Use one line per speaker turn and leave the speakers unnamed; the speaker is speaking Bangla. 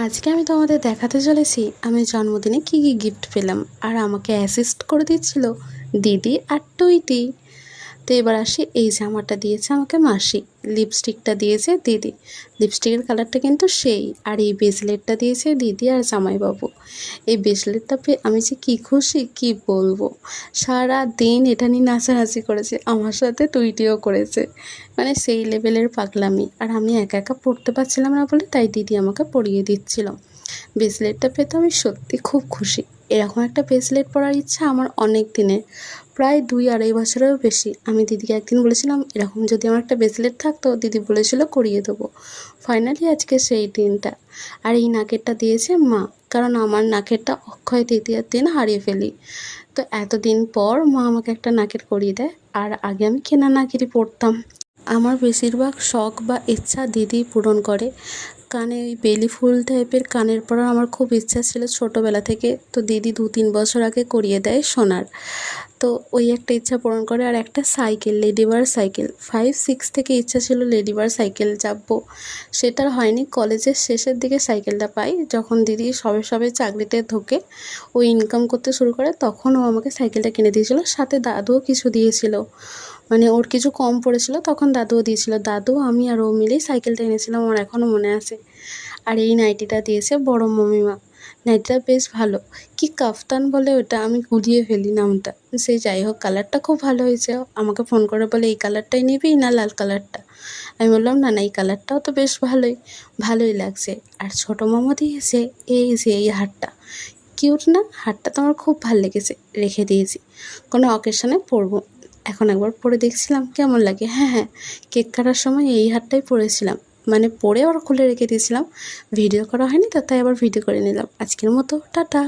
আজকে আমি তোমাদের দেখাতে চলেছি আমি জন্মদিনে কী কী গিফট পেলাম। আর আমাকে অ্যাসিস্ট করে দিচ্ছিল দিদি আর টুইটি। তো এবার আসি, এই জামাটা দিয়েছে আমাকে মাসি, লিপস্টিকটা দিয়েছে দিদি, লিপস্টিকের কালারটা কিন্তু সেই, আর এই ব্রেসলেটটা দিয়েছে দিদি আর জামাইবাবু। এই ব্রেসলেটটা পেয়ে আমি যে কী খুশি কী বলবো। সারা দিন এটা নিয়ে নাচানাচি করেছে, আমার সাথে টুইটিও করেছে, মানে সেই লেভেলের পাগলামি। আর আমি একা একা পড়তে পারছিলাম না বলে তাই দিদি আমাকে পরিয়ে দিচ্ছিল। ব্রেসলেটটা পেয়ে তো আমি সত্যি খুব খুশি। এরকম একটা ব্রেসলেট পরার ইচ্ছা আমার অনেক দিনের, প্রায় 2-2.5 বছরেরও বেশি। আমি দিদিকে একদিন বলেছিলাম এরকম যদি আমার একটা ব্রেসলেট থাকতো, দিদি বলেছিল করিয়ে দেবো। ফাইনালি আজকে সেই দিনটা। আর এই নাকেরটা দিয়েছে মা, কারণ আমার নাকেরটা অক্ষয় তৃতীয়ার দিন হারিয়ে ফেলি। তো এতদিন পর মা আমাকে একটা নাকের করিয়ে দেয়, আর আগে আমি কেনা নাকেরই পরতাম। আমার বেশিরভাগ শখ বা ইচ্ছা দিদি পূরণ করে। কানে ওই বেলি ফুল টাইপের কানের পরার আমার খুব ইচ্ছা ছিল ছোটোবেলা থেকে, তো দিদি 2-3 বছর আগে করিয়ে দেয় সোনার। তো ওই একটা ইচ্ছা পূরণ করে। আর একটা সাইকেল, লেডিবার সাইকেল, 5-6 থেকে ইচ্ছা ছিল লেডিবার সাইকেল চাপবো, সেটা হয়নি। কলেজের শেষের দিকে সাইকেলটা পাই, যখন দিদি সবে সবে চাকরিতে ঢোকে, ও ইনকাম করতে শুরু করে, তখন ও আমাকে সাইকেলটা কিনে দিয়েছিল। সাথে দাদুও কিছু দিয়েছিল, মানে ওর কিছু কম পড়েছিল, তখন দাদুও দিয়েছিল। দাদু, আমি আর ও মিলেই সাইকেলটা এনেছিলাম, আমার এখনও মনে আছে। আর এই নাইটিটা দিয়েছে বড় মমিমা। নাইটিটা বেশ ভালো, কি কাফতান বলে ওটা, আমি গুলিয়ে ফেলি নামটা। সেই যাই হোক, কালারটা খুব ভালো হয়েছে। আমাকে ফোন করে বলে এই কালারটাই নিবি না লাল কালারটা। আমি বললাম না না, এই কালারটাও তো বেশ ভালোই লাগছে। আর ছোটো মামা দিয়েছে এই যে এই হারটা, কিউট না? হারটা তো আমার খুব ভালো লেগেছে, রেখে দিয়েছি, কোনো অকেশনে পরবো। এখন একবার পরে দেখছিলাম কেমন লাগে। হ্যাঁ, কেক কাটার সময় এই হারটাই পরেছিলাম, মানে পরে আবার খুলে রেখে দিয়েছিলাম। ভিডিও করা হয়নি তো, তাই আবার ভিডিও করে নিলাম। আজকের মতো টাটা।